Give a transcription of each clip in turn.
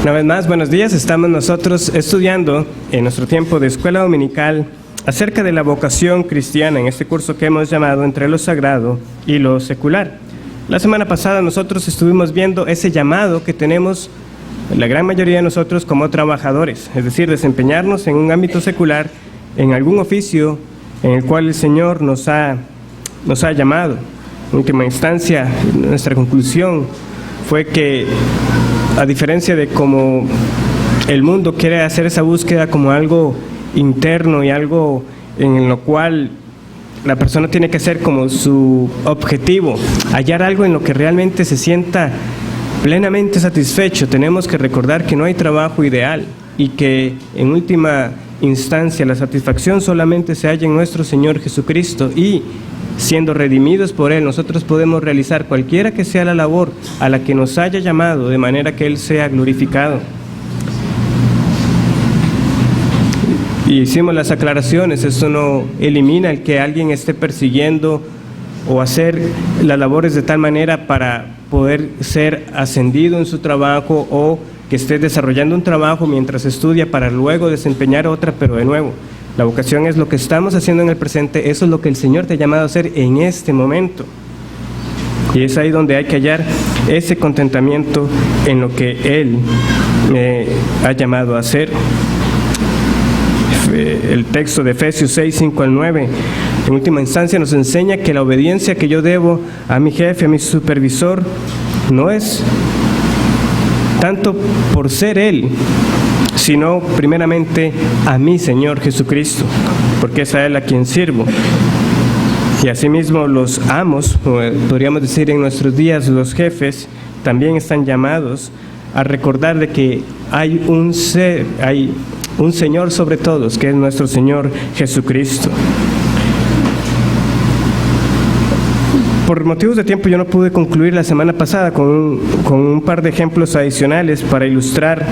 Una vez más, buenos días. Estamos nosotros estudiando en nuestro tiempo de escuela dominical acerca de la vocación cristiana en este curso que hemos llamado Entre lo Sagrado y lo Secular. La semana pasada nosotros estuvimos viendo ese llamado que tenemos la gran mayoría de nosotros como trabajadores, es decir, desempeñarnos en un ámbito secular, en algún oficio en el cual el Señor nos ha llamado. En última instancia, nuestra conclusión fue que, a diferencia de cómo el mundo quiere hacer esa búsqueda como algo interno y algo en lo cual la persona tiene que hacer como su objetivo, hallar algo en lo que realmente se sienta plenamente satisfecho, tenemos que recordar que no hay trabajo ideal y que en última instancia la satisfacción solamente se halla en nuestro Señor Jesucristo, y siendo redimidos por Él, nosotros podemos realizar cualquiera que sea la labor a la que nos haya llamado, de manera que Él sea glorificado. Y hicimos las aclaraciones, esto no elimina el que alguien esté persiguiendo o hacer las labores de tal manera para poder ser ascendido en su trabajo, o que esté desarrollando un trabajo mientras estudia para luego desempeñar otra, pero de nuevo, la vocación es lo que estamos haciendo en el presente, eso es lo que el Señor te ha llamado a hacer en este momento. Y es ahí donde hay que hallar ese contentamiento en lo que Él me ha llamado a hacer. El texto de Efesios 6, 5 al 9, en última instancia nos enseña que la obediencia que yo debo a mi jefe, a mi supervisor, no es tanto por ser Él, sino primeramente a mi Señor Jesucristo, porque es a Él a quien sirvo. Y asimismo los amos, podríamos decir en nuestros días los jefes, también están llamados a recordar de que hay un Señor sobre todos, que es nuestro Señor Jesucristo. Por motivos de tiempo yo no pude concluir la semana pasada con un par de ejemplos adicionales para ilustrar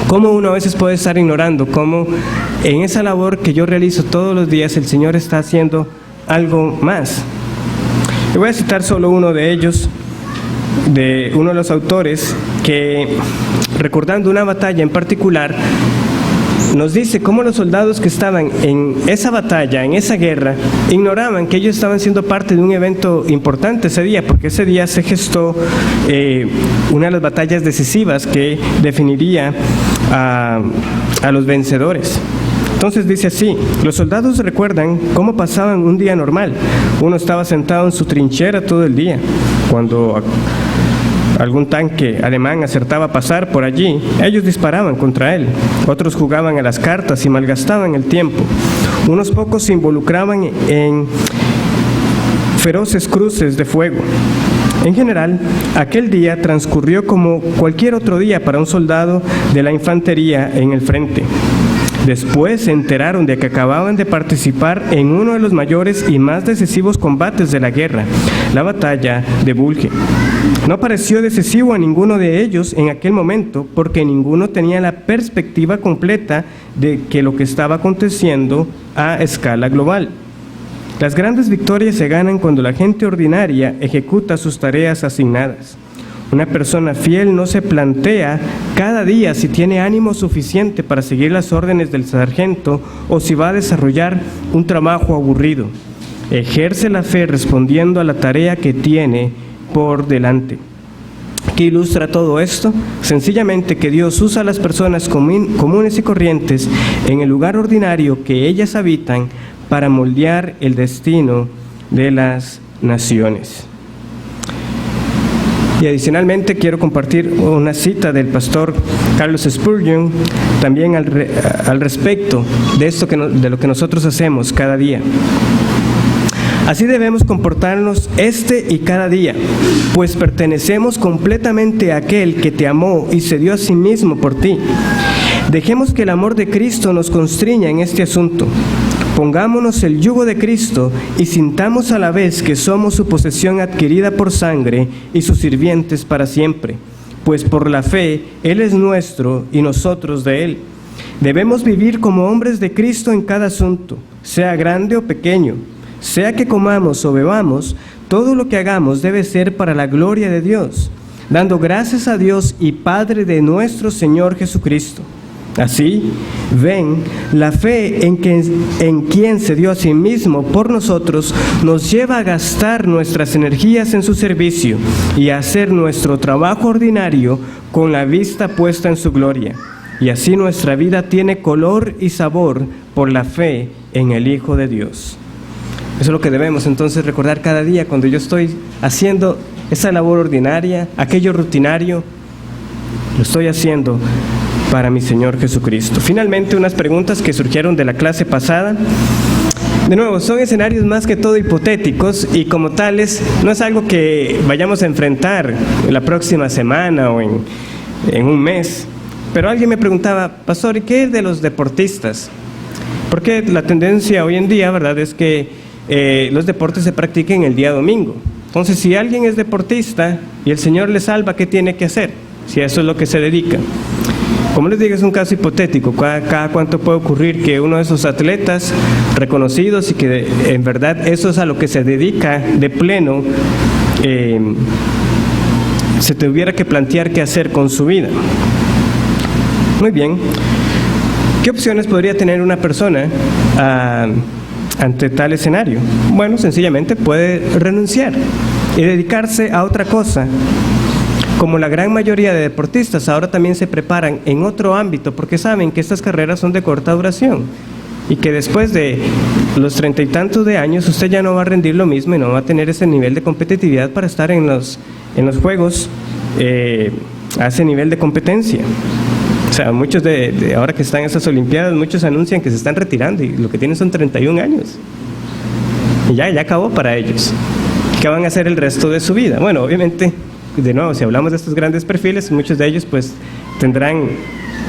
cómo uno a veces puede estar ignorando, cómo en esa labor que yo realizo todos los días el Señor está haciendo algo más. Y voy a citar solo uno de ellos, de uno de los autores, que recordando una batalla en particular, nos dice cómo los soldados que estaban en esa batalla, en esa guerra, ignoraban que ellos estaban siendo parte de un evento importante ese día, porque ese día se gestó una de las batallas decisivas que definiría a los vencedores. Entonces dice así: los soldados recuerdan cómo pasaban un día normal. Uno estaba sentado en su trinchera todo el día. Cuando algún tanque alemán acertaba a pasar por allí, ellos disparaban contra él. Otros jugaban a las cartas y malgastaban el tiempo. Unos pocos se involucraban en feroces cruces de fuego. En general, aquel día transcurrió como cualquier otro día para un soldado de la infantería en el frente. Después se enteraron de que acababan de participar en uno de los mayores y más decisivos combates de la guerra, la batalla de Bulge. No pareció decisivo a ninguno de ellos en aquel momento, porque ninguno tenía la perspectiva completa de que lo que estaba aconteciendo a escala global. Las grandes victorias se ganan cuando la gente ordinaria ejecuta sus tareas asignadas. Una persona fiel no se plantea cada día si tiene ánimo suficiente para seguir las órdenes del sargento o si va a desarrollar un trabajo aburrido. Ejerce la fe respondiendo a la tarea que tiene por delante. ¿Qué ilustra todo esto? Sencillamente que Dios usa a las personas comunes y corrientes en el lugar ordinario que ellas habitan para moldear el destino de las naciones. Y adicionalmente quiero compartir una cita del pastor Carlos Spurgeon también al respecto de esto de lo que nosotros hacemos cada día. Así debemos comportarnos este y cada día, pues pertenecemos completamente a aquel que te amó y se dio a sí mismo por ti. Dejemos que el amor de Cristo nos constriña en este asunto. Pongámonos el yugo de Cristo y sintamos a la vez que somos su posesión adquirida por sangre y sus sirvientes para siempre, pues por la fe Él es nuestro y nosotros de Él. Debemos vivir como hombres de Cristo en cada asunto, sea grande o pequeño, sea que comamos o bebamos, todo lo que hagamos debe ser para la gloria de Dios. dando gracias a Dios y Padre de nuestro Señor Jesucristo. Así, ven, la fe en quien se dio a sí mismo por nosotros nos lleva a gastar nuestras energías en su servicio y a hacer nuestro trabajo ordinario con la vista puesta en su gloria. Y así nuestra vida tiene color y sabor por la fe en el Hijo de Dios. Eso es lo que debemos entonces recordar cada día cuando yo estoy haciendo esa labor ordinaria, aquello rutinario, lo estoy haciendo para mi Señor Jesucristo. Finalmente, unas preguntas que surgieron de la clase pasada. De nuevo, son escenarios más que todo hipotéticos y como tales no es algo que vayamos a enfrentar en la próxima semana o en un mes. Pero alguien me preguntaba, pastor, ¿y qué es de los deportistas? Porque la tendencia hoy en día, ¿verdad?, es que los deportes se practiquen el día domingo. Entonces, si alguien es deportista y el Señor le salva, ¿qué tiene que hacer? Si a eso es lo que se dedica. Como les digo, es un caso hipotético. Cada cuánto puede ocurrir que uno de esos atletas reconocidos y que en verdad eso es a lo que se dedica de pleno, se tuviera que plantear qué hacer con su vida. Muy bien. ¿Qué opciones podría tener una persona ante tal escenario? Bueno, sencillamente puede renunciar y dedicarse a otra cosa. Como la gran mayoría de deportistas ahora también se preparan en otro ámbito porque saben que estas carreras son de corta duración y que después de los 30 y tantos de años usted ya no va a rendir lo mismo y no va a tener ese nivel de competitividad para estar en los juegos a ese nivel de competencia. O sea, muchos de ahora que están en esas olimpiadas, muchos anuncian que se están retirando y lo que tienen son 31 años. Y ya acabó para ellos. ¿Qué van a hacer el resto de su vida? Bueno, obviamente, de nuevo, si hablamos de estos grandes perfiles, muchos de ellos pues tendrán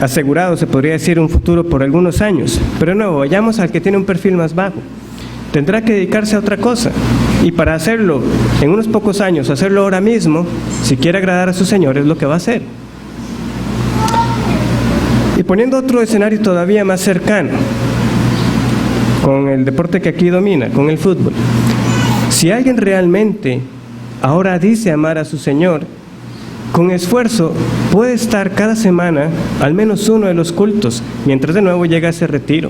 asegurado, se podría decir, un futuro por algunos años. Pero de nuevo, vayamos al que tiene un perfil más bajo. Tendrá que dedicarse a otra cosa. Y para hacerlo en unos pocos años, hacerlo ahora mismo, si quiere agradar a su Señor, es lo que va a hacer. Y poniendo otro escenario todavía más cercano, con el deporte que aquí domina, con el fútbol. Si alguien realmente ahora dice amar a su Señor, con esfuerzo puede estar cada semana al menos uno de los cultos, mientras de nuevo llega a ese retiro.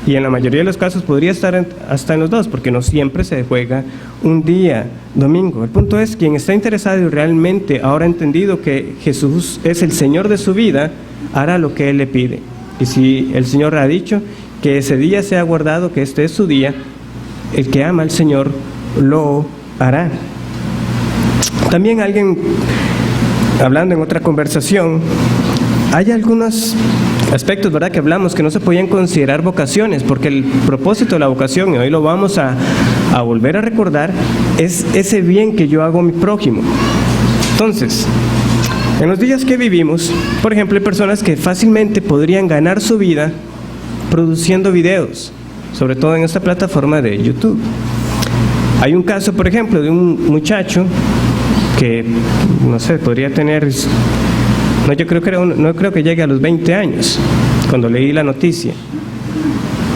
Y en la mayoría de los casos podría estar hasta en los dos, porque no siempre se juega un día domingo. El punto es, quien está interesado y realmente ahora ha entendido que Jesús es el Señor de su vida, hará lo que Él le pide. Y si el Señor ha dicho que ese día sea guardado, que este es su día, el que ama al Señor lo hará. También alguien, hablando en otra conversación, hay algunos aspectos, ¿verdad?, que hablamos que no se podían considerar vocaciones, porque el propósito de la vocación, y hoy lo vamos a volver a recordar, es ese bien que yo hago a mi prójimo. Entonces, en los días que vivimos, por ejemplo, hay personas que fácilmente podrían ganar su vida produciendo videos, sobre todo en esta plataforma de YouTube. Hay un caso, por ejemplo, de un muchacho que, no sé, podría tener, no creo que llegue a los 20 años, cuando leí la noticia,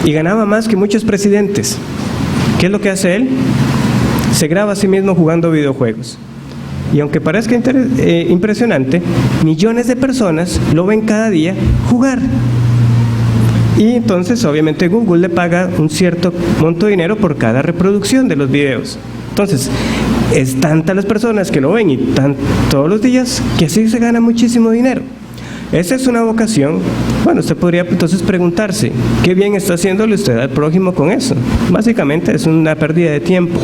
y ganaba más que muchos presidentes. ¿Qué es lo que hace él? Se graba a sí mismo jugando videojuegos. Y aunque parezca impresionante, millones de personas lo ven cada día jugar. Y entonces, obviamente, Google le paga un cierto monto de dinero por cada reproducción de los videos. Entonces, es tantas las personas que lo ven y todos los días que así se gana muchísimo dinero. Esa es una vocación. Bueno, usted podría entonces preguntarse, ¿qué bien está haciéndole usted al prójimo con eso? Básicamente es una pérdida de tiempo.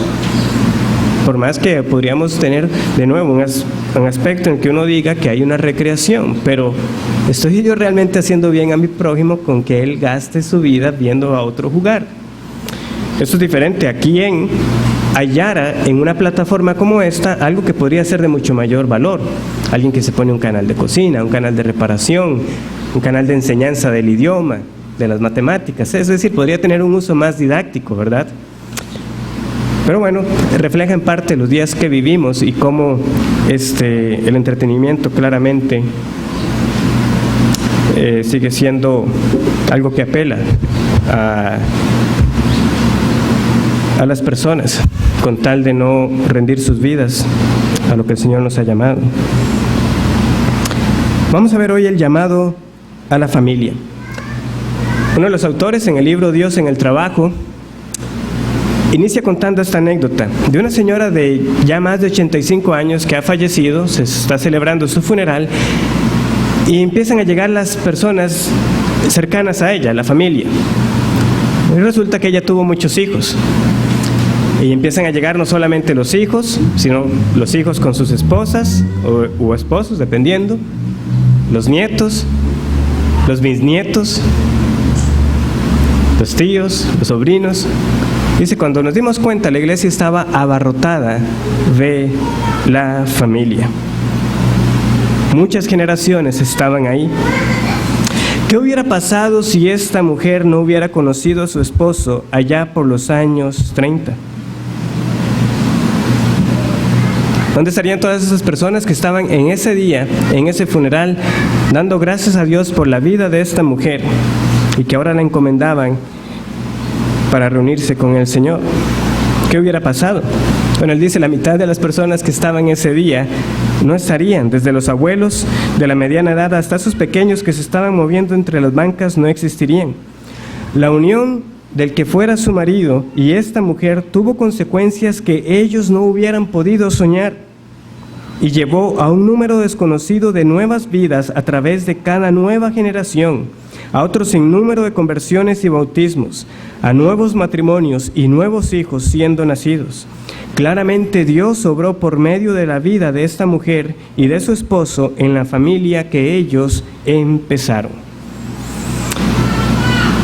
Por más que podríamos tener de nuevo un aspecto en que uno diga que hay una recreación, pero ¿estoy yo realmente haciendo bien a mi prójimo con que él gaste su vida viendo a otro jugar? Esto es diferente a quien hallara en una plataforma como esta algo que podría ser de mucho mayor valor. Alguien que se pone un canal de cocina, un canal de reparación, un canal de enseñanza del idioma, de las matemáticas, es decir, podría tener un uso más didáctico, ¿verdad? Pero bueno, refleja en parte los días que vivimos y cómo el entretenimiento claramente sigue siendo algo que apela a las personas con tal de no rendir sus vidas a lo que el Señor nos ha llamado. Vamos a ver hoy el llamado a la familia. Uno de los autores en el libro Dios en el Trabajo inicia contando esta anécdota de una señora de ya más de 85 años que ha fallecido, se está celebrando su funeral y empiezan a llegar las personas cercanas a ella, la familia. Y resulta que ella tuvo muchos hijos. Y empiezan a llegar no solamente los hijos, sino los hijos con sus esposas o esposos, dependiendo, los nietos, los bisnietos, los tíos, los sobrinos. Dice, cuando nos dimos cuenta, la iglesia estaba abarrotada de la familia. Muchas generaciones estaban ahí. ¿Qué hubiera pasado si esta mujer no hubiera conocido a su esposo allá por los años 30? ¿Dónde estarían todas esas personas que estaban en ese día, en ese funeral, dando gracias a Dios por la vida de esta mujer y que ahora la encomendaban para reunirse con el Señor? ¿Qué hubiera pasado? Bueno, él dice, la mitad de las personas que estaban ese día no estarían, desde los abuelos de la mediana edad hasta esos pequeños que se estaban moviendo entre las bancas no existirían. La unión del que fuera su marido y esta mujer tuvo consecuencias que ellos no hubieran podido soñar y llevó a un número desconocido de nuevas vidas a través de cada nueva generación, a otro sinnúmero de conversiones y bautismos, a nuevos matrimonios y nuevos hijos siendo nacidos. Claramente Dios obró por medio de la vida de esta mujer y de su esposo en la familia que ellos empezaron.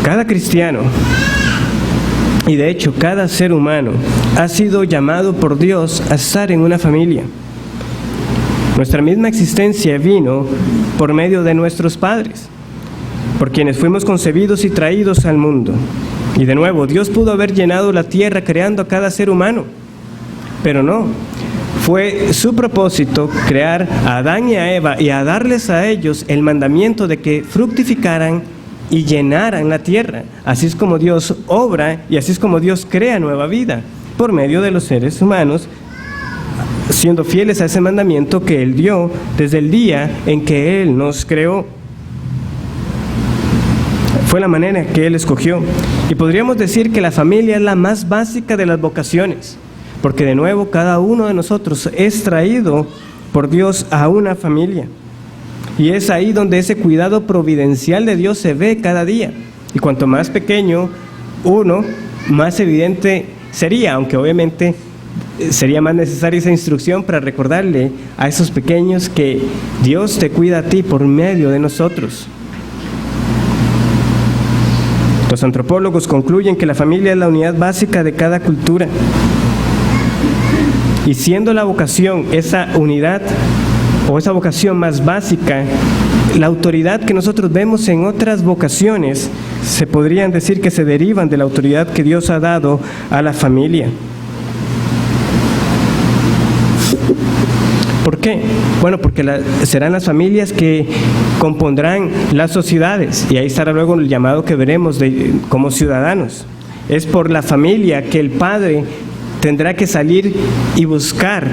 Cada cristiano, y de hecho cada ser humano, ha sido llamado por Dios a estar en una familia. Nuestra misma existencia vino por medio de nuestros padres, por quienes fuimos concebidos y traídos al mundo. Y de nuevo, Dios pudo haber llenado la tierra creando a cada ser humano, pero no. Fue su propósito crear a Adán y a Eva y a darles a ellos el mandamiento de que fructificaran y llenaran la tierra. Así es como Dios obra y así es como Dios crea nueva vida, por medio de los seres humanos, siendo fieles a ese mandamiento que Él dio desde el día en que Él nos creó. Fue la manera que Él escogió. Y podríamos decir que la familia es la más básica de las vocaciones, porque de nuevo cada uno de nosotros es traído por Dios a una familia. Y es ahí donde ese cuidado providencial de Dios se ve cada día. Y cuanto más pequeño uno, más evidente sería, aunque obviamente sería más necesaria esa instrucción para recordarle a esos pequeños que Dios te cuida a ti por medio de nosotros. Los antropólogos concluyen que la familia es la unidad básica de cada cultura. Y siendo la vocación esa unidad o esa vocación más básica, la autoridad que nosotros vemos en otras vocaciones se podrían decir que se derivan de la autoridad que Dios ha dado a la familia. ¿Por qué? Bueno, porque serán las familias que compondrán las sociedades, y ahí estará luego el llamado que veremos como ciudadanos. Es por la familia que el padre tendrá que salir y buscar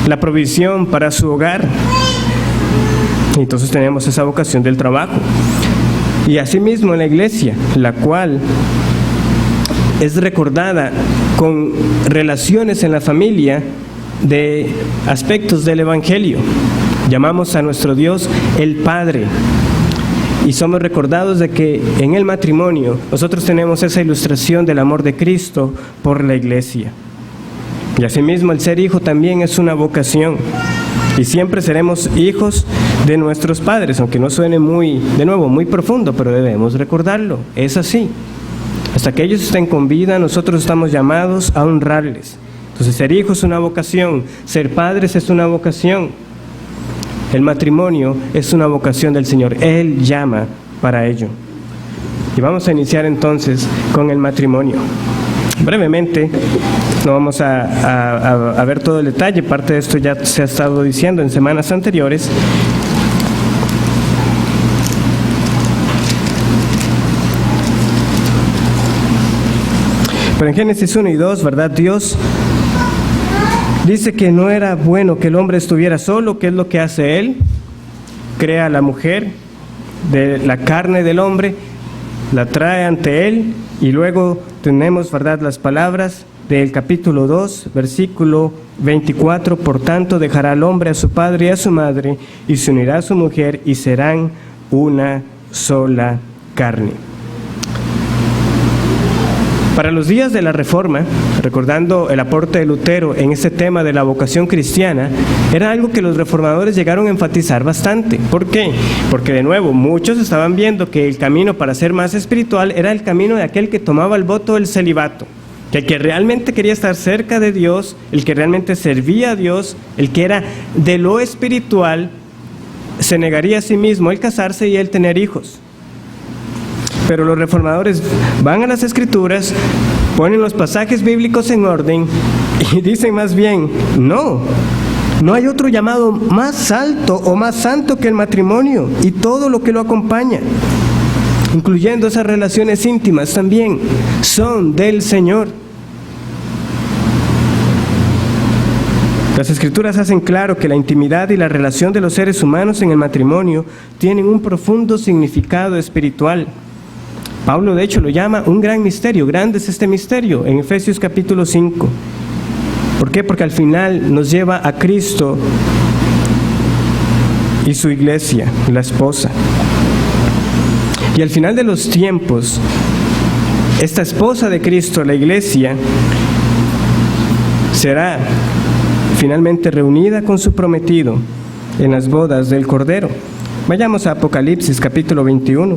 la provisión para su hogar. Entonces tenemos esa vocación del trabajo. Y asimismo en la iglesia, la cual es recordada con relaciones en la familia de aspectos del Evangelio. Llamamos a nuestro Dios el Padre. Y somos recordados de que en el matrimonio nosotros tenemos esa ilustración del amor de Cristo por la iglesia. Y asimismo el ser hijo también es una vocación. Y siempre seremos hijos de nuestros padres, aunque no suene muy profundo, pero debemos recordarlo. Es así. Hasta que ellos estén con vida, nosotros estamos llamados a honrarles. Entonces, ser hijos es una vocación, ser padres es una vocación. El matrimonio es una vocación del Señor. Él llama para ello. Y vamos a iniciar entonces con el matrimonio. Brevemente, no vamos a ver todo el detalle, parte de esto ya se ha estado diciendo en semanas anteriores. Pero en Génesis 1 y 2, ¿verdad? Dios dice que no era bueno que el hombre estuviera solo. ¿Qué es lo que hace Él? crea a la mujer de la carne del hombre, la trae ante él, y luego tenemos, ¿verdad?, las palabras del capítulo 2, versículo 24: por tanto dejará al hombre a su padre y a su madre, y se unirá a su mujer, y serán una sola carne. Para los días de la Reforma, recordando el aporte de Lutero en este tema de la vocación cristiana, era algo que los reformadores llegaron a enfatizar bastante. ¿Por qué? Porque de nuevo, muchos estaban viendo que el camino para ser más espiritual era el camino de aquel que tomaba el voto del celibato, que el que realmente quería estar cerca de Dios, el que realmente servía a Dios, el que era de lo espiritual, se negaría a sí mismo el casarse y el tener hijos. Pero los reformadores van a las Escrituras, ponen los pasajes bíblicos en orden y dicen más bien: no hay otro llamado más alto o más santo que el matrimonio y todo lo que lo acompaña, incluyendo esas relaciones íntimas también, son del Señor. Las Escrituras hacen claro que la intimidad y la relación de los seres humanos en el matrimonio tienen un profundo significado espiritual. Pablo de hecho lo llama un gran misterio. Grande es este misterio en Efesios capítulo 5. ¿Por qué? Porque al final nos lleva a Cristo y su iglesia, la esposa. Y al final de los tiempos, esta esposa de Cristo, la iglesia, será finalmente reunida con su prometido en las bodas del Cordero. Vayamos a Apocalipsis capítulo 21.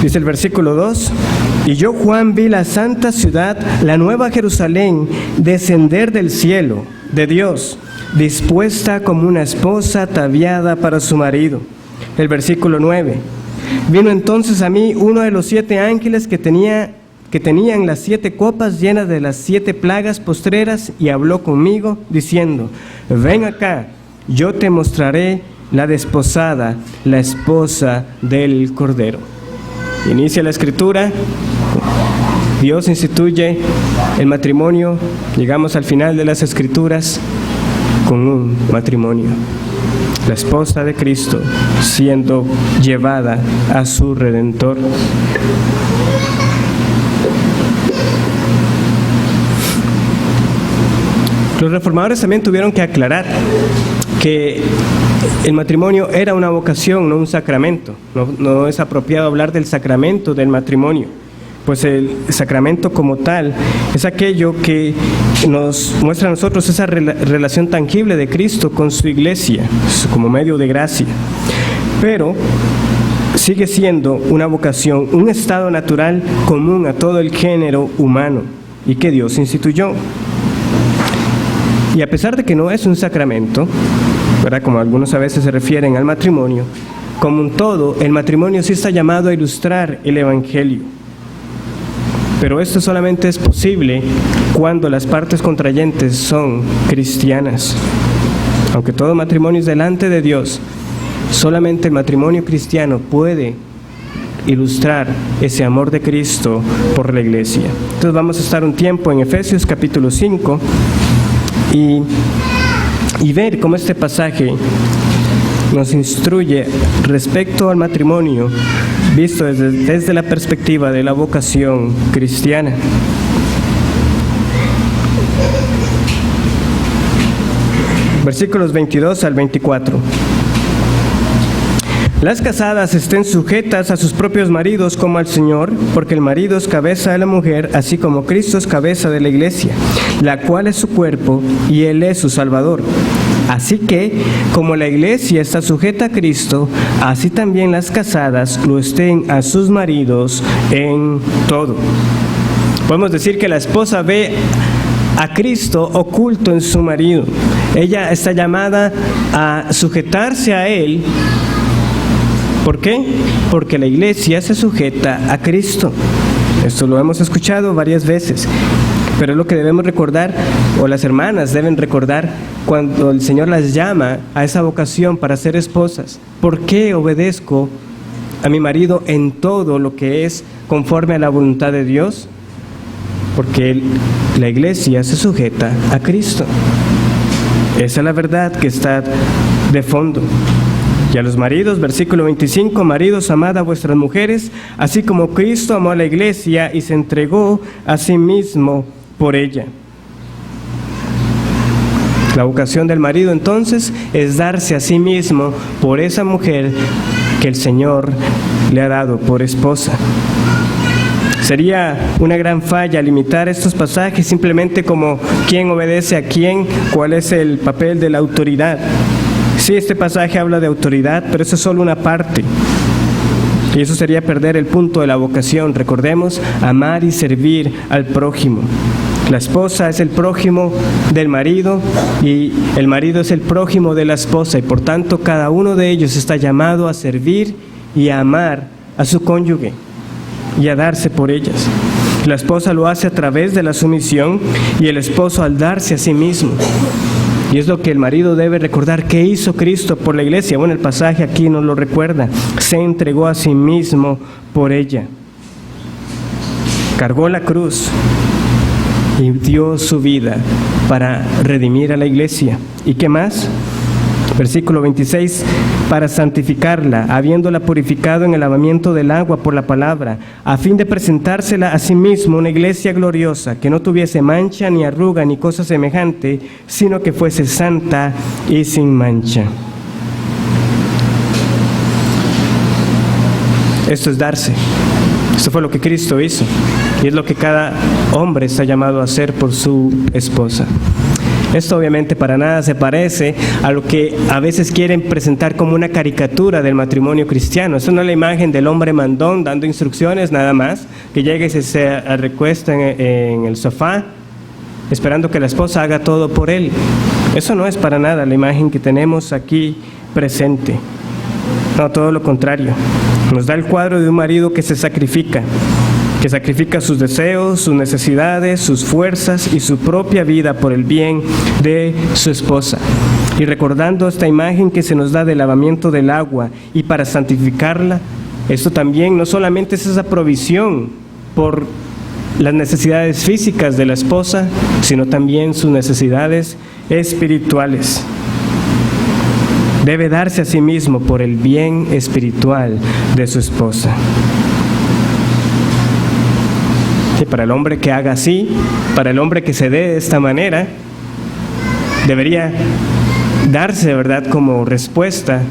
Dice el versículo 2: y yo, Juan, vi la santa ciudad, la nueva Jerusalén, descender del cielo, de Dios, dispuesta como una esposa ataviada para su marido. El versículo 9: vino entonces a mí uno de los 7 ángeles que tenían las 7 copas llenas de las 7 plagas postreras, y habló conmigo, diciendo: ven acá, yo te mostraré la desposada, la esposa del Cordero. Inicia la Escritura, Dios instituye el matrimonio, llegamos al final de las Escrituras con un matrimonio. La esposa de Cristo siendo llevada a su Redentor. Los reformadores también tuvieron que aclarar que el matrimonio era una vocación, no un sacramento. No es apropiado hablar del sacramento del matrimonio, pues el sacramento como tal es aquello que nos muestra a nosotros esa relación tangible de Cristo con su iglesia, como medio de gracia. Pero sigue siendo una vocación, un estado natural común a todo el género humano y que Dios instituyó. Y a pesar de que no es un sacramento, ¿verdad?, como algunos a veces se refieren al matrimonio, como un todo, el matrimonio sí está llamado a ilustrar el Evangelio. Pero esto solamente es posible cuando las partes contrayentes son cristianas. Aunque todo matrimonio es delante de Dios, solamente el matrimonio cristiano puede ilustrar ese amor de Cristo por la iglesia. Entonces vamos a estar un tiempo en Efesios capítulo 5 y ver cómo este pasaje nos instruye respecto al matrimonio visto desde la perspectiva de la vocación cristiana. Versículos 22 al 24. Las casadas estén sujetas a sus propios maridos como al Señor, porque el marido es cabeza de la mujer, así como Cristo es cabeza de la iglesia, la cual es su cuerpo, y Él es su Salvador. Así que, como la iglesia está sujeta a Cristo, así también las casadas lo estén a sus maridos en todo. Podemos decir que la esposa ve a Cristo oculto en su marido. Ella está llamada a sujetarse a Él. ¿Por qué? Porque la iglesia se sujeta a Cristo. Esto lo hemos escuchado varias veces. Pero es lo que debemos recordar, o las hermanas deben recordar, cuando el Señor las llama a esa vocación para ser esposas. ¿Por qué obedezco a mi marido en todo lo que es conforme a la voluntad de Dios? Porque la iglesia se sujeta a Cristo. Esa es la verdad que está de fondo. Y a los maridos, versículo 25, maridos, amad a vuestras mujeres, así como Cristo amó a la iglesia y se entregó a sí mismo por ella. La vocación del marido entonces es darse a sí mismo por esa mujer que el Señor le ha dado por esposa. Sería una gran falla limitar estos pasajes simplemente como quién obedece a quién, cuál es el papel de la autoridad. Sí, este pasaje habla de autoridad, pero eso es solo una parte. Y eso sería perder el punto de la vocación. Recordemos, amar y servir al prójimo. La esposa es el prójimo del marido y el marido es el prójimo de la esposa, y por tanto cada uno de ellos está llamado a servir y a amar a su cónyuge y a darse por ellas. La esposa lo hace a través de la sumisión y el esposo al darse a sí mismo. Y es lo que el marido debe recordar. ¿Qué hizo Cristo por la iglesia? Bueno, el pasaje aquí nos lo recuerda. Se entregó a sí mismo por ella. Cargó la cruz y dio su vida para redimir a la iglesia. ¿Y qué más? Versículo 26, para santificarla, habiéndola purificado en el lavamiento del agua por la palabra, a fin de presentársela a sí mismo una iglesia gloriosa, que no tuviese mancha, ni arruga, ni cosa semejante, sino que fuese santa y sin mancha. Esto es darse. Esto fue lo que Cristo hizo, y es lo que cada hombre está llamado a hacer por su esposa. Esto obviamente para nada se parece a lo que a veces quieren presentar como una caricatura del matrimonio cristiano. Esto no es la imagen del hombre mandón dando instrucciones nada más, que llega y se recuesta en el sofá esperando que la esposa haga todo por él. Eso no es para nada la imagen que tenemos aquí presente. No, todo lo contrario. Nos da el cuadro de un marido que se sacrifica sus deseos, sus necesidades, sus fuerzas y su propia vida por el bien de su esposa. Y recordando esta imagen que se nos da del lavamiento del agua y para santificarla, esto también no solamente es esa provisión por las necesidades físicas de la esposa, sino también sus necesidades espirituales. Debe darse a sí mismo por el bien espiritual de su esposa. Y para el hombre que haga así, para el hombre que se dé de esta manera, debería darse, ¿verdad?, como respuesta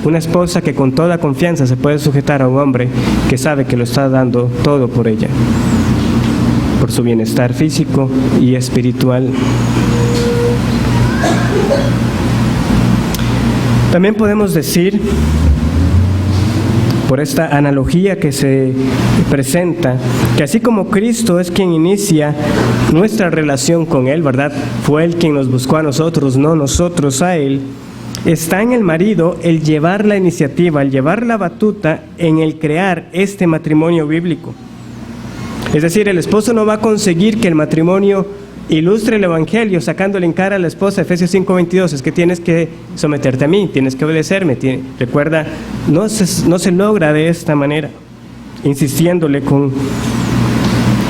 una esposa que con toda confianza se puede sujetar a un hombre que sabe que lo está dando todo por ella, por su bienestar físico y espiritual. También podemos decir, por esta analogía que se presenta, que así como Cristo es quien inicia nuestra relación con Él, ¿verdad? Fue Él quien nos buscó a nosotros, no nosotros a Él. Está en el marido el llevar la iniciativa, el llevar la batuta en el crear este matrimonio bíblico. Es decir, el esposo no va a conseguir que el matrimonio ilustre el evangelio sacándole en cara a la esposa. Efesios 5:22, es que tienes que someterte a mí, tienes que obedecerme. Recuerda, no se logra de esta manera, insistiéndole con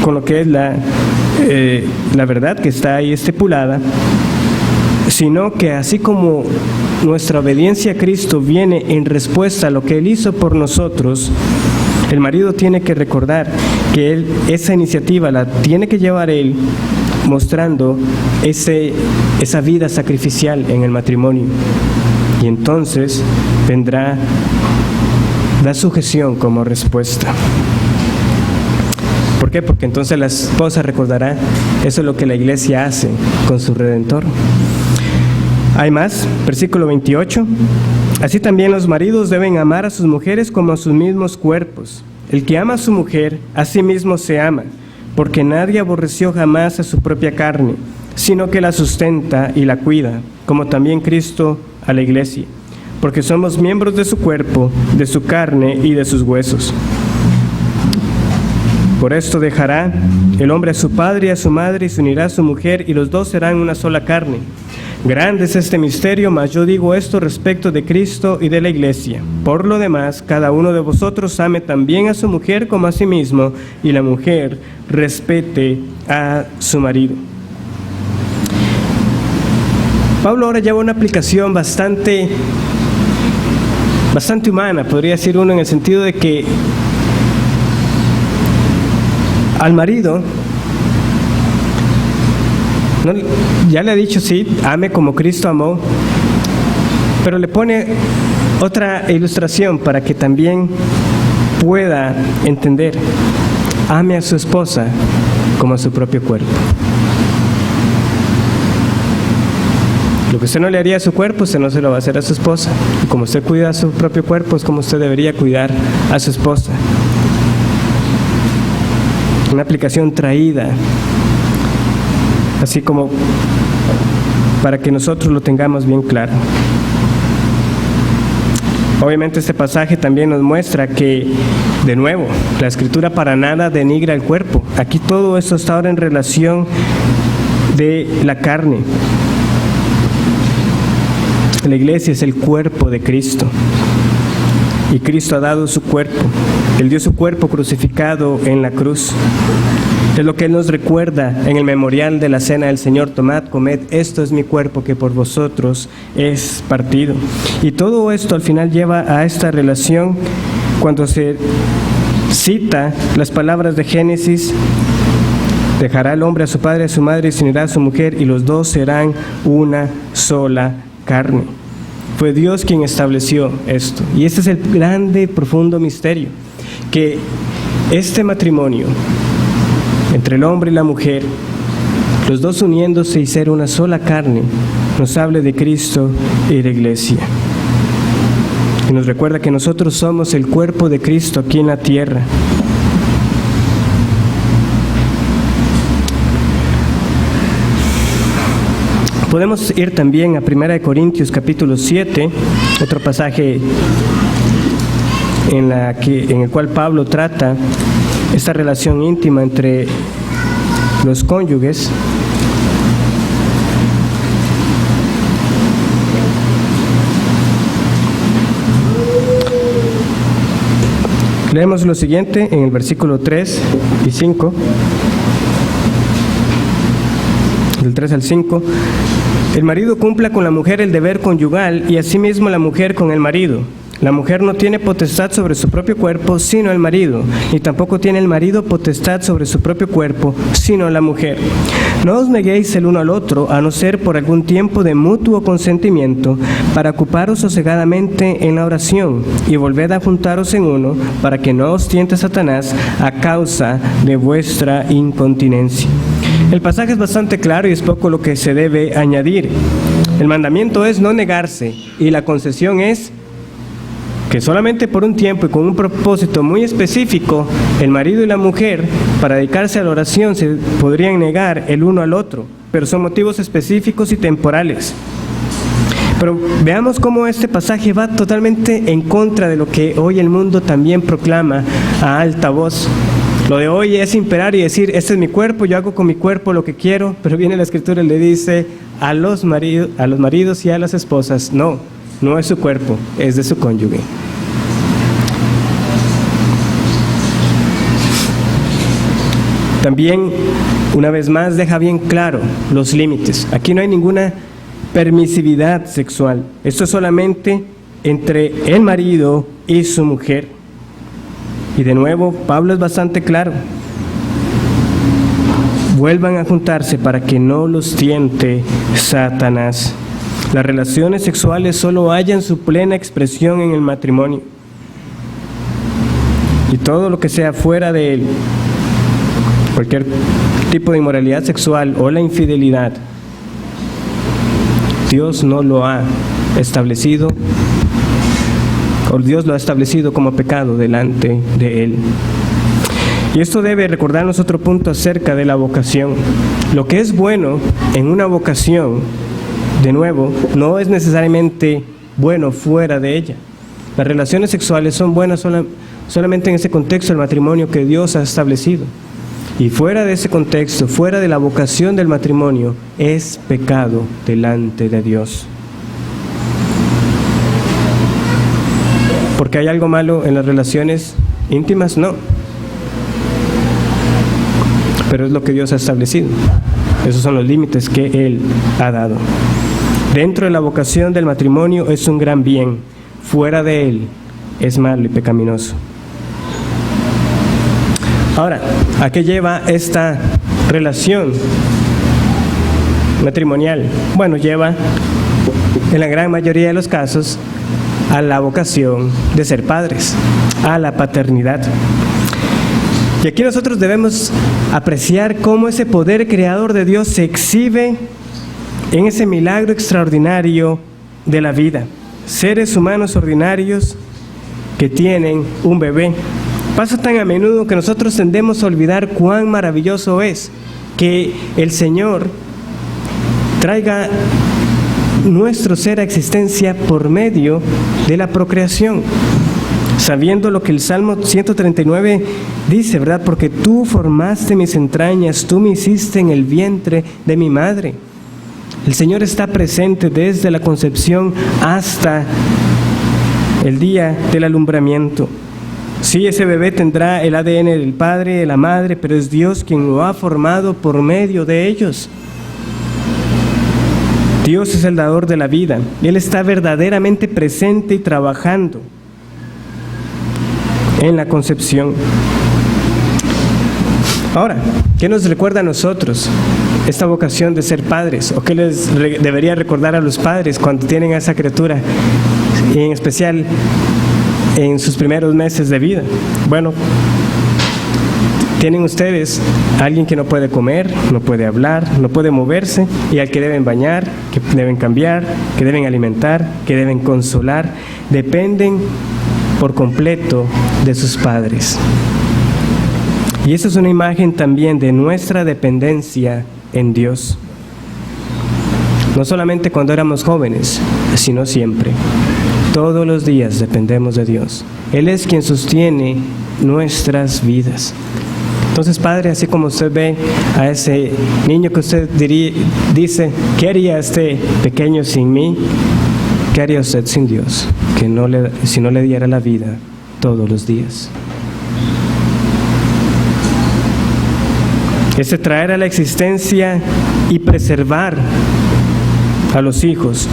lo que es la verdad que está ahí estipulada, sino que así como nuestra obediencia a Cristo viene en respuesta a lo que Él hizo por nosotros, el marido tiene que recordar que esa iniciativa la tiene que llevar él, mostrando esa vida sacrificial en el matrimonio. Y entonces vendrá la sujeción como respuesta. ¿Por qué? Porque entonces la esposa recordará, eso es lo que la iglesia hace con su Redentor. Hay más, versículo 28. Así también los maridos deben amar a sus mujeres como a sus mismos cuerpos. El que ama a su mujer, a sí mismo se ama, porque nadie aborreció jamás a su propia carne, sino que la sustenta y la cuida, como también Cristo a la iglesia, porque somos miembros de su cuerpo, de su carne y de sus huesos. Por esto dejará el hombre a su padre y a su madre y se unirá a su mujer y los dos serán una sola carne. Grande es este misterio, mas yo digo esto respecto de Cristo y de la Iglesia. Por lo demás, cada uno de vosotros ame también a su mujer como a sí mismo, y la mujer respete a su marido. Pablo ahora lleva una aplicación bastante humana, podría decir uno, en el sentido de que al marido, ya le ha dicho, sí, ame como Cristo amó, pero le pone otra ilustración para que también pueda entender. Ame a su esposa como a su propio cuerpo. Lo que usted no le haría a su cuerpo, usted no se lo va a hacer a su esposa. Y como usted cuida a su propio cuerpo, es como usted debería cuidar a su esposa. Una aplicación traída, así como para que nosotros lo tengamos bien claro. Obviamente este pasaje también nos muestra que, de nuevo, la Escritura para nada denigra el cuerpo. Aquí todo esto está ahora en relación de la carne. La iglesia es el cuerpo de Cristo. Y Cristo ha dado su cuerpo. Él dio su cuerpo crucificado en la cruz. Es lo que Él nos recuerda en el memorial de la cena del Señor. Tomad, comed, esto es mi cuerpo que por vosotros es partido. Y todo esto al final lleva a esta relación cuando se cita las palabras de Génesis. Dejará el hombre a su padre y a su madre y se unirá a su mujer y los dos serán una sola carne. Fue Dios quien estableció esto. Y este es el grande, profundo misterio, que este matrimonio entre el hombre y la mujer, los dos uniéndose y ser una sola carne, nos habla de Cristo y de la iglesia. Y nos recuerda que nosotros somos el cuerpo de Cristo aquí en la tierra. Podemos ir también a 1 Corintios capítulo 7, otro pasaje en el cual Pablo trata esta relación íntima entre los cónyuges. Leemos lo siguiente en el versículo 3 y 5. Del 3 al 5. El marido cumpla con la mujer el deber conyugal y asimismo la mujer con el marido. La mujer no tiene potestad sobre su propio cuerpo, sino el marido, y tampoco tiene el marido potestad sobre su propio cuerpo, sino la mujer. No os neguéis el uno al otro, a no ser por algún tiempo de mutuo consentimiento, para ocuparos sosegadamente en la oración, y volved a juntaros en uno, para que no os tiente Satanás a causa de vuestra incontinencia. El pasaje es bastante claro y es poco lo que se debe añadir. El mandamiento es no negarse, y la concesión es que solamente por un tiempo y con un propósito muy específico, el marido y la mujer, para dedicarse a la oración, se podrían negar el uno al otro, pero son motivos específicos y temporales. Pero veamos cómo este pasaje va totalmente en contra de lo que hoy el mundo también proclama a alta voz. Lo de hoy es imperar y decir, este es mi cuerpo, yo hago con mi cuerpo lo que quiero, pero viene la Escritura y le dice a los maridos y a las esposas, no es su cuerpo, es de su cónyuge. También, una vez más, deja bien claro los límites. Aquí no hay ninguna permisividad sexual. Esto es solamente entre el marido y su mujer. Y de nuevo, Pablo es bastante claro. Vuelvan a juntarse para que no los tiente Satanás. Las relaciones sexuales solo hallan su plena expresión en el matrimonio. Y todo lo que sea fuera de él, cualquier tipo de inmoralidad sexual o la infidelidad, Dios no lo ha establecido, o Dios lo ha establecido como pecado delante de él. Y esto debe recordarnos otro punto acerca de la vocación. Lo que es bueno en una vocación, de nuevo, no es necesariamente bueno fuera de ella. Las relaciones sexuales son buenas solamente en ese contexto del matrimonio que Dios ha establecido. Y fuera de ese contexto, fuera de la vocación del matrimonio, es pecado delante de Dios. ¿Porque hay algo malo en las relaciones íntimas? No. Pero es lo que Dios ha establecido. Esos son los límites que Él ha dado. Dentro de la vocación del matrimonio es un gran bien. Fuera de Él es malo y pecaminoso. Ahora, ¿a qué lleva esta relación matrimonial? Bueno, lleva, en la gran mayoría de los casos, a la vocación de ser padres, a la paternidad. Y aquí nosotros debemos apreciar cómo ese poder creador de Dios se exhibe en ese milagro extraordinario de la vida. Seres humanos ordinarios que tienen un bebé. Pasa tan a menudo que nosotros tendemos a olvidar cuán maravilloso es que el Señor traiga nuestro ser a existencia por medio de la procreación, sabiendo lo que el Salmo 139 dice, ¿verdad? Porque tú formaste mis entrañas, tú me hiciste en el vientre de mi madre. El Señor está presente desde la concepción hasta el día del alumbramiento. Sí, ese bebé tendrá el ADN del padre, de la madre, pero es Dios quien lo ha formado por medio de ellos. Dios es el dador de la vida. Él está verdaderamente presente y trabajando en la concepción. Ahora, ¿qué nos recuerda a nosotros esta vocación de ser padres? ¿O qué les debería recordar a los padres cuando tienen a esa criatura? Y en especial en sus primeros meses de vida. Bueno, tienen ustedes a alguien que no puede comer, no puede hablar, no puede moverse, y al que deben bañar, que deben cambiar, que deben alimentar, que deben consolar. Dependen por completo de sus padres. Y esa es una imagen también de nuestra dependencia en Dios. No solamente cuando éramos jóvenes, sino siempre. Todos los días dependemos de Dios. Él es quien sostiene nuestras vidas. Entonces, Padre, así como usted ve a ese niño que usted dice, ¿qué haría este pequeño sin mí? ¿Qué haría usted sin Dios? Si no le diera la vida todos los días. Ese traer a la existencia y preservar a los hijos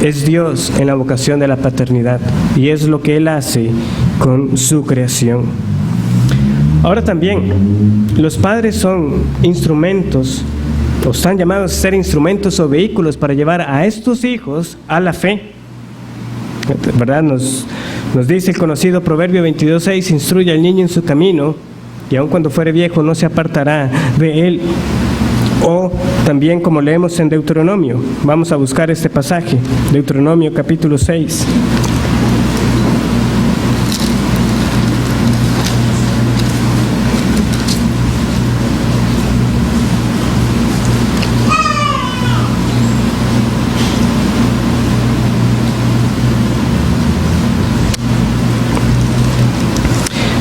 es Dios en la vocación de la paternidad, y es lo que Él hace con su creación. Ahora también, los padres son instrumentos, o están llamados a ser instrumentos o vehículos para llevar a estos hijos a la fe. ¿Verdad? Nos dice el conocido Proverbio 22:6, instruye al niño en su camino, y aun cuando fuere viejo no se apartará de él. O también como leemos en Deuteronomio, vamos a buscar este pasaje, Deuteronomio capítulo 6.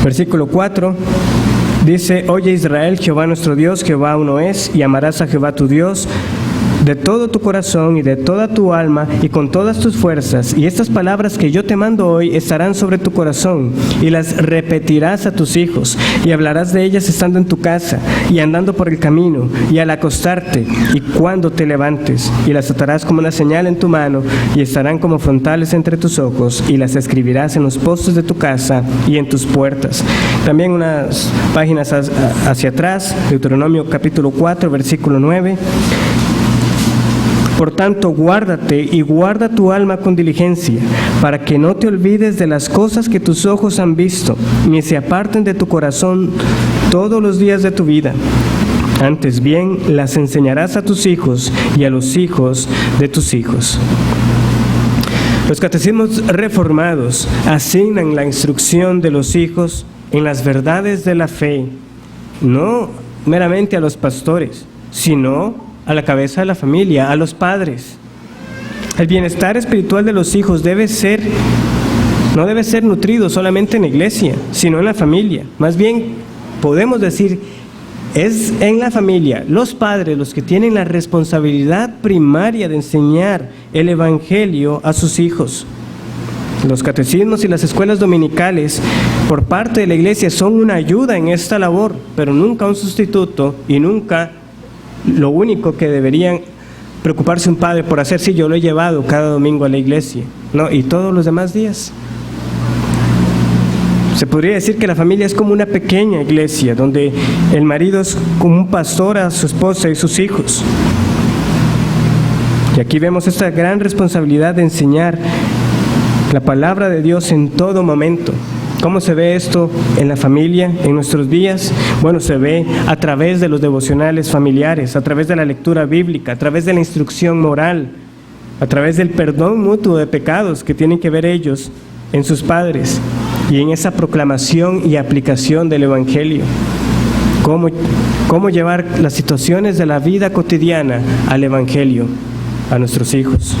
Versículo 4. Dice, oye Israel, Jehová nuestro Dios, Jehová uno es, y amarás a Jehová tu Dios de todo tu corazón y de toda tu alma y con todas tus fuerzas. Y estas palabras que yo te mando hoy estarán sobre tu corazón, y las repetirás a tus hijos, y hablarás de ellas estando en tu casa, y andando por el camino, y al acostarte, y cuando te levantes, y las atarás como una señal en tu mano, y estarán como frontales entre tus ojos, y las escribirás en los postes de tu casa y en tus puertas. También unas páginas hacia atrás, Deuteronomio capítulo 4, versículo 9. Por tanto, guárdate y guarda tu alma con diligencia, para que no te olvides de las cosas que tus ojos han visto, ni se aparten de tu corazón todos los días de tu vida. Antes bien, las enseñarás a tus hijos y a los hijos de tus hijos. Los catecismos reformados asignan la instrucción de los hijos en las verdades de la fe, no meramente a los pastores, sino a la cabeza de la familia, a los padres. El bienestar espiritual de los hijos debe ser no debe ser nutrido solamente en la iglesia, sino en la familia. Más bien, podemos decir, es en la familia, los padres los que tienen la responsabilidad primaria de enseñar el Evangelio a sus hijos. Los catecismos y las escuelas dominicales por parte de la iglesia son una ayuda en esta labor, pero nunca un sustituto y nunca lo único que deberían preocuparse un padre por hacer. Sí, yo lo he llevado cada domingo a la iglesia, ¿no? Y todos los demás días. Se podría decir que la familia es como una pequeña iglesia, donde el marido es como un pastor a su esposa y sus hijos. Y aquí vemos esta gran responsabilidad de enseñar la palabra de Dios en todo momento. ¿Cómo se ve esto en la familia, en nuestros días? Bueno, se ve a través de los devocionales familiares, a través de la lectura bíblica, a través de la instrucción moral, a través del perdón mutuo de pecados que tienen que ver ellos en sus padres y en esa proclamación y aplicación del Evangelio. Cómo llevar las situaciones de la vida cotidiana al Evangelio a nuestros hijos.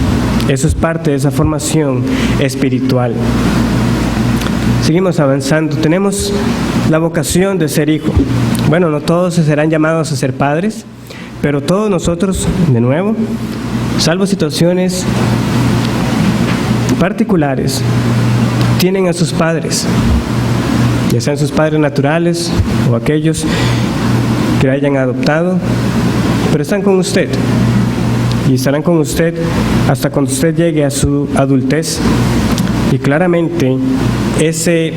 Eso es parte de esa formación espiritual. Seguimos avanzando. Tenemos la vocación de ser hijo. Bueno, no todos serán llamados a ser padres, pero todos nosotros, de nuevo, salvo situaciones particulares, tienen a sus padres, ya sean sus padres naturales o aquellos que hayan adoptado, pero están con usted y estarán con usted hasta cuando usted llegue a su adultez. Y claramente ese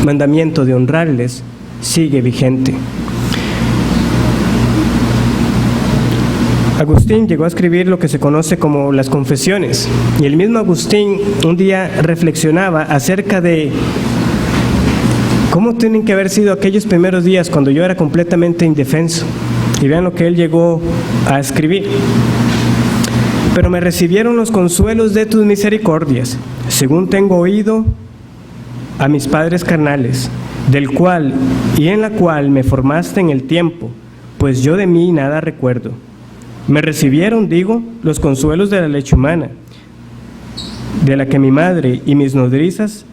mandamiento de honrarles sigue vigente. Agustín llegó a escribir lo que se conoce como las confesiones, y el mismo Agustín un día reflexionaba acerca de cómo tienen que haber sido aquellos primeros días cuando yo era completamente indefenso. Y vean lo que él llegó a escribir. Pero me recibieron los consuelos de tus misericordias, según tengo oído a mis padres carnales, del cual y en la cual me formaste en el tiempo, pues yo de mí nada recuerdo. Me recibieron, digo, los consuelos de la leche humana, de la que mi madre y mis nodrizas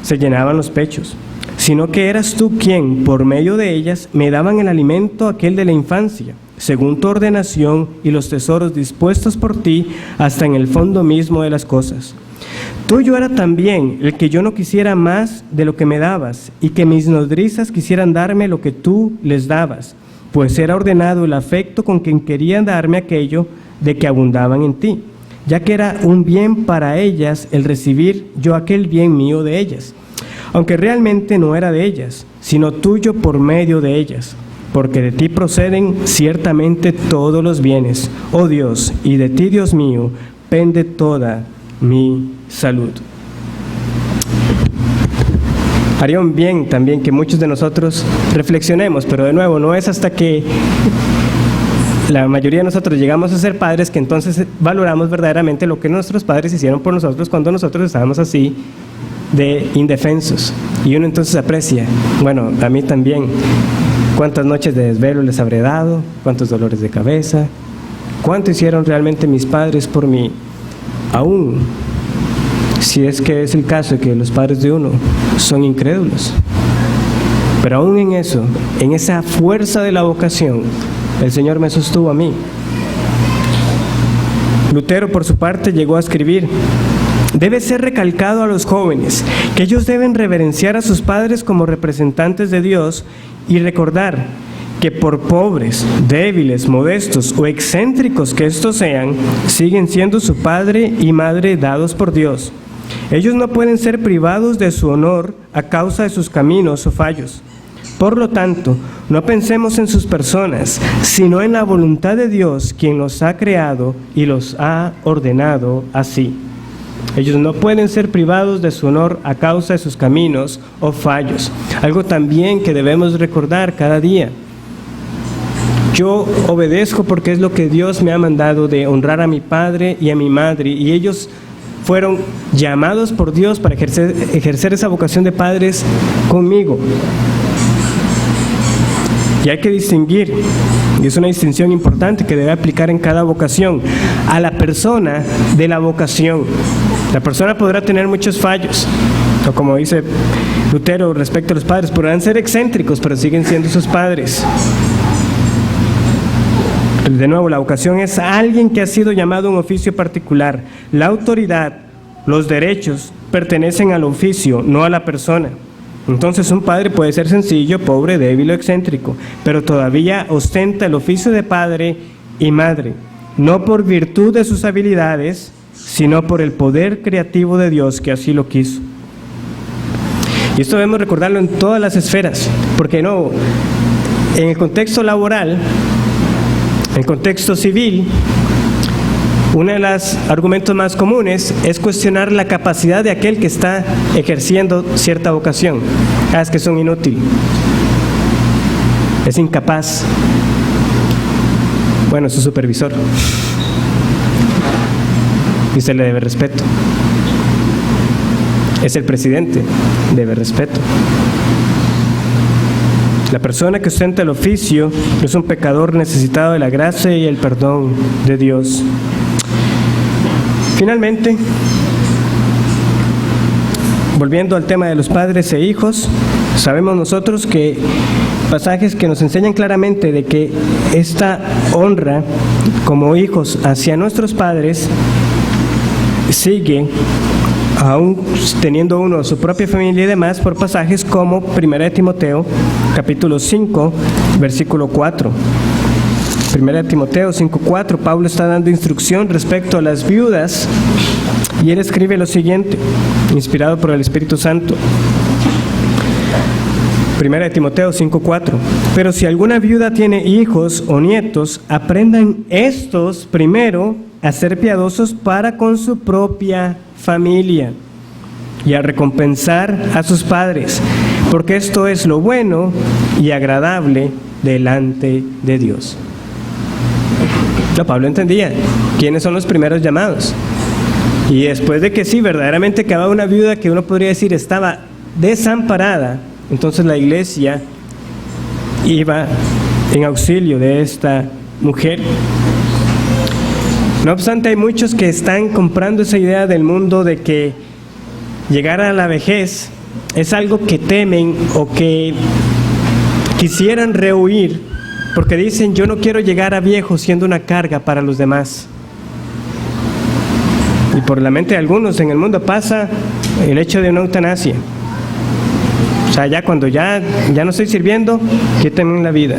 se llenaban los pechos, sino que eras tú quien, por medio de ellas, me daban el alimento aquel de la infancia, según tu ordenación y los tesoros dispuestos por ti hasta en el fondo mismo de las cosas. Tuyo era también el que yo no quisiera más de lo que me dabas, y que mis nodrizas quisieran darme lo que tú les dabas, pues era ordenado el afecto con quien querían darme aquello de que abundaban en ti, ya que era un bien para ellas el recibir yo aquel bien mío de ellas, aunque realmente no era de ellas, sino tuyo por medio de ellas, porque de ti proceden ciertamente todos los bienes, oh Dios, y de ti, Dios mío, pende toda mi salud. Haría un bien también que muchos de nosotros reflexionemos, pero de nuevo, no es hasta que la mayoría de nosotros llegamos a ser padres que entonces valoramos verdaderamente lo que nuestros padres hicieron por nosotros cuando nosotros estábamos así de indefensos. Y uno entonces aprecia, bueno, a mí también, cuántas noches de desvelo les habré dado, cuántos dolores de cabeza, cuánto hicieron realmente mis padres por mí, aún si es que es el caso de que los padres de uno son incrédulos. Pero aún en eso, en esa fuerza de la vocación, el Señor me sostuvo a mí. Lutero, por su parte, llegó a escribir: debe ser recalcado a los jóvenes que ellos deben reverenciar a sus padres como representantes de Dios y recordar que por pobres, débiles, modestos o excéntricos que estos sean, siguen siendo su padre y madre dados por Dios. Ellos no pueden ser privados de su honor a causa de sus caminos o fallos. Por lo tanto, no pensemos en sus personas, sino en la voluntad de Dios, quien los ha creado y los ha ordenado así. Ellos no pueden ser privados de su honor a causa de sus caminos o fallos. Algo también que debemos recordar cada día. Yo obedezco porque es lo que Dios me ha mandado, de honrar a mi padre y a mi madre, y ellos fueron llamados por Dios para ejercer esa vocación de padres conmigo. Y hay que distinguir, y es una distinción importante que debe aplicar en cada vocación, a la persona de la vocación. La persona podrá tener muchos fallos, o como dice Lutero respecto a los padres, podrán ser excéntricos, pero siguen siendo sus padres. De nuevo, la vocación es a alguien que ha sido llamado a un oficio particular. La autoridad, los derechos, pertenecen al oficio, no a la persona. Entonces un padre puede ser sencillo, pobre, débil o excéntrico, pero todavía ostenta el oficio de padre y madre, no por virtud de sus habilidades, sino por el poder creativo de Dios que así lo quiso. Y esto debemos recordarlo en todas las esferas, porque no, en el contexto laboral, en el contexto civil, uno de los argumentos más comunes es cuestionar la capacidad de aquel que está ejerciendo cierta vocación. Es que es un inútil, es incapaz. Bueno, es su supervisor y se le debe respeto. Es el presidente, debe respeto. La persona que ostenta el oficio es un pecador necesitado de la gracia y el perdón de Dios. Finalmente, volviendo al tema de los padres e hijos, sabemos nosotros que pasajes que nos enseñan claramente de que esta honra como hijos hacia nuestros padres sigue aún teniendo uno su propia familia y demás, por pasajes como 1 de Timoteo, capítulo 5, versículo 4. 1 de Timoteo 5:4, Pablo está dando instrucción respecto a las viudas y él escribe lo siguiente, inspirado por el Espíritu Santo. 1 de Timoteo 5:4, pero si alguna viuda tiene hijos o nietos, aprendan estos primero a ser piadosos para con su propia familia y a recompensar a sus padres, porque esto es lo bueno y agradable delante de Dios. No, Pablo entendía quiénes son los primeros llamados. Y después de que sí, verdaderamente quedaba una viuda que uno podría decir estaba desamparada, entonces la iglesia iba en auxilio de esta mujer. No obstante, hay muchos que están comprando esa idea del mundo de que llegar a la vejez es algo que temen o que quisieran rehuir, porque dicen, yo no quiero llegar a viejo siendo una carga para los demás. Y por la mente de algunos en el mundo pasa el hecho de una eutanasia. O sea, ya cuando ya no estoy sirviendo, quítenme la vida.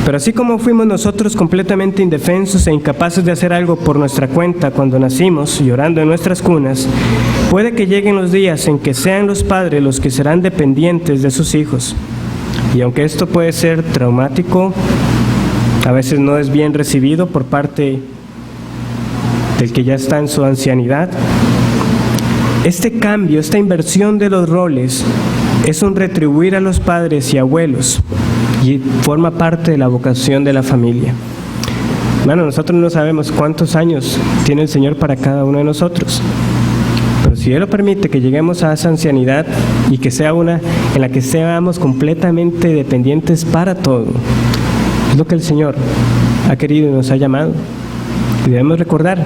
Pero así como fuimos nosotros completamente indefensos e incapaces de hacer algo por nuestra cuenta cuando nacimos, llorando en nuestras cunas, puede que lleguen los días en que sean los padres los que serán dependientes de sus hijos. Y aunque esto puede ser traumático, a veces no es bien recibido por parte del que ya está en su ancianidad, este cambio, esta inversión de los roles, es un retribuir a los padres y abuelos y forma parte de la vocación de la familia. Bueno, nosotros no sabemos cuántos años tiene el Señor para cada uno de nosotros, pero si Él lo permite que lleguemos a esa ancianidad y que sea una en la que seamos completamente dependientes para todo, es lo que el Señor ha querido y nos ha llamado. Y debemos recordar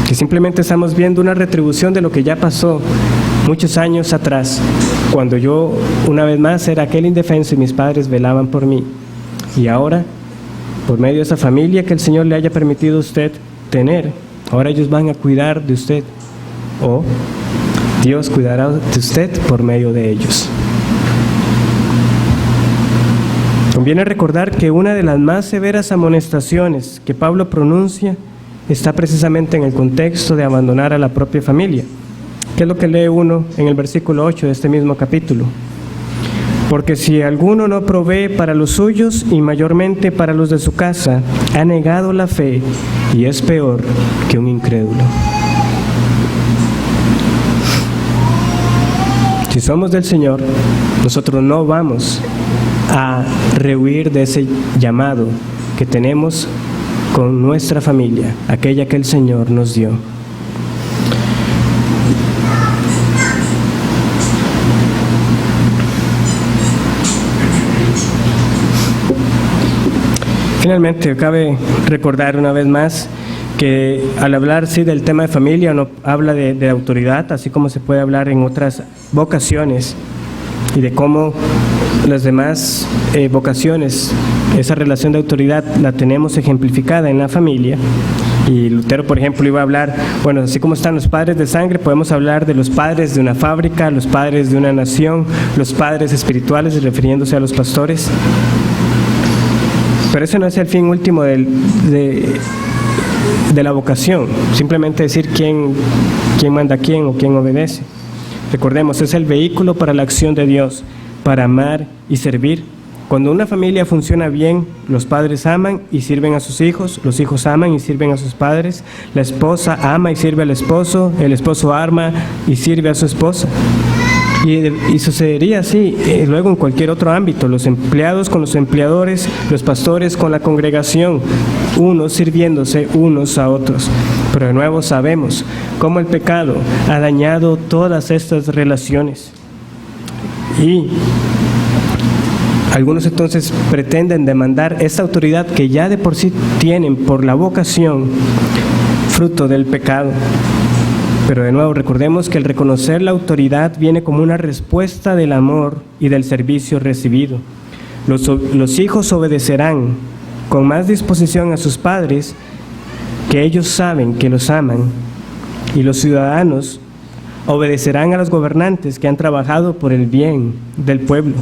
que simplemente estamos viendo una retribución de lo que ya pasó muchos años atrás, cuando yo una vez más era aquel indefenso y mis padres velaban por mí. Y ahora, por medio de esa familia que el Señor le haya permitido a usted tener, ahora ellos van a cuidar de usted, o Dios cuidará de usted por medio de ellos. Conviene recordar que una de las más severas amonestaciones que Pablo pronuncia está precisamente en el contexto de abandonar a la propia familia, que es lo que lee uno en el versículo 8 de este mismo capítulo. Porque si alguno no provee para los suyos y mayormente para los de su casa, ha negado la fe y es peor que un incrédulo. Si somos del Señor, nosotros no vamos a rehuir de ese llamado que tenemos con nuestra familia, aquella que el Señor nos dio. Finalmente, cabe recordar una vez más que al hablar del tema de familia no habla de autoridad, así como se puede hablar en otras vocaciones, y de cómo las demás vocaciones, esa relación de autoridad la tenemos ejemplificada en la familia. Y Lutero, por ejemplo, iba a hablar, bueno, así como están los padres de sangre, podemos hablar de los padres de una fábrica, los padres de una nación, los padres espirituales, refiriéndose a los pastores. Pero ese no es el fin último de la vocación, simplemente decir quién manda a quién o quién obedece. Recordemos, es el vehículo para la acción de Dios, para amar y servir. Cuando una familia funciona bien, los padres aman y sirven a sus hijos, los hijos aman y sirven a sus padres, la esposa ama y sirve al esposo, el esposo ama y sirve a su esposa. Y sucedería así luego en cualquier otro ámbito, los empleados con los empleadores, los pastores con la congregación, unos sirviéndose unos a otros. Pero de nuevo sabemos cómo el pecado ha dañado todas estas relaciones. Y algunos entonces pretenden demandar esta autoridad que ya de por sí tienen por la vocación, fruto del pecado. Pero de nuevo recordemos que el reconocer la autoridad viene como una respuesta del amor y del servicio recibido. Los hijos obedecerán con más disposición a sus padres, que ellos saben que los aman, y los ciudadanos obedecerán a los gobernantes que han trabajado por el bien del pueblo.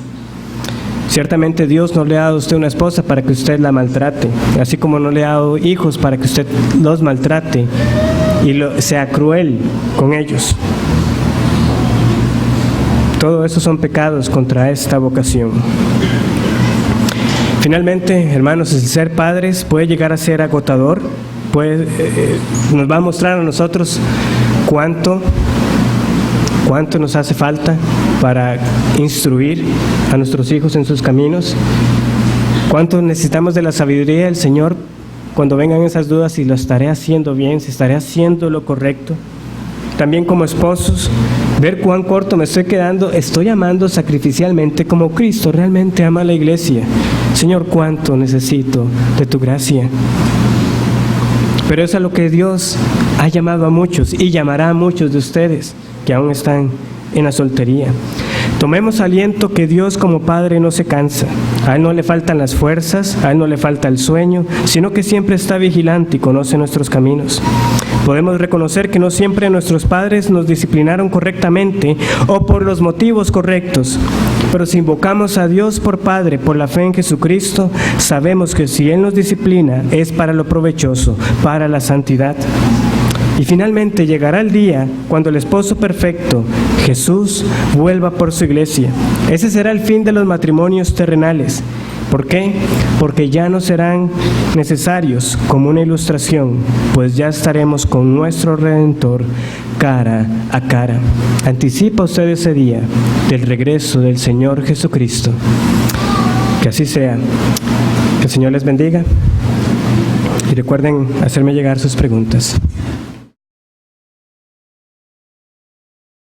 Ciertamente Dios no le ha dado a usted una esposa para que usted la maltrate, así como no le ha dado hijos para que usted los maltrate y sea cruel con ellos. Todo eso son pecados contra esta vocación. Finalmente, hermanos, el ser padres puede llegar a ser agotador, nos va a mostrar a nosotros cuánto nos hace falta para instruir a nuestros hijos en sus caminos, cuánto necesitamos de la sabiduría del Señor cuando vengan esas dudas, si lo estaré haciendo bien, si estaré haciendo lo correcto. También como esposos, ver cuán corto me estoy quedando, estoy amando sacrificialmente como Cristo realmente ama a la iglesia. Señor, cuánto necesito de tu gracia. Pero es a lo que Dios ha llamado a muchos y llamará a muchos de ustedes que aún están en la soltería. Tomemos aliento que Dios como Padre no se cansa. A Él no le faltan las fuerzas, a Él no le falta el sueño, sino que siempre está vigilante y conoce nuestros caminos. Podemos reconocer que no siempre nuestros padres nos disciplinaron correctamente o por los motivos correctos, pero si invocamos a Dios por Padre, por la fe en Jesucristo, sabemos que si Él nos disciplina es para lo provechoso, para la santidad. Y finalmente llegará el día cuando el esposo perfecto, Jesús, vuelva por su iglesia. Ese será el fin de los matrimonios terrenales. ¿Por qué? Porque ya no serán necesarios como una ilustración, pues ya estaremos con nuestro Redentor cara a cara. Anticipa usted ese día del regreso del Señor Jesucristo. Que así sea. Que el Señor les bendiga. Y recuerden hacerme llegar sus preguntas.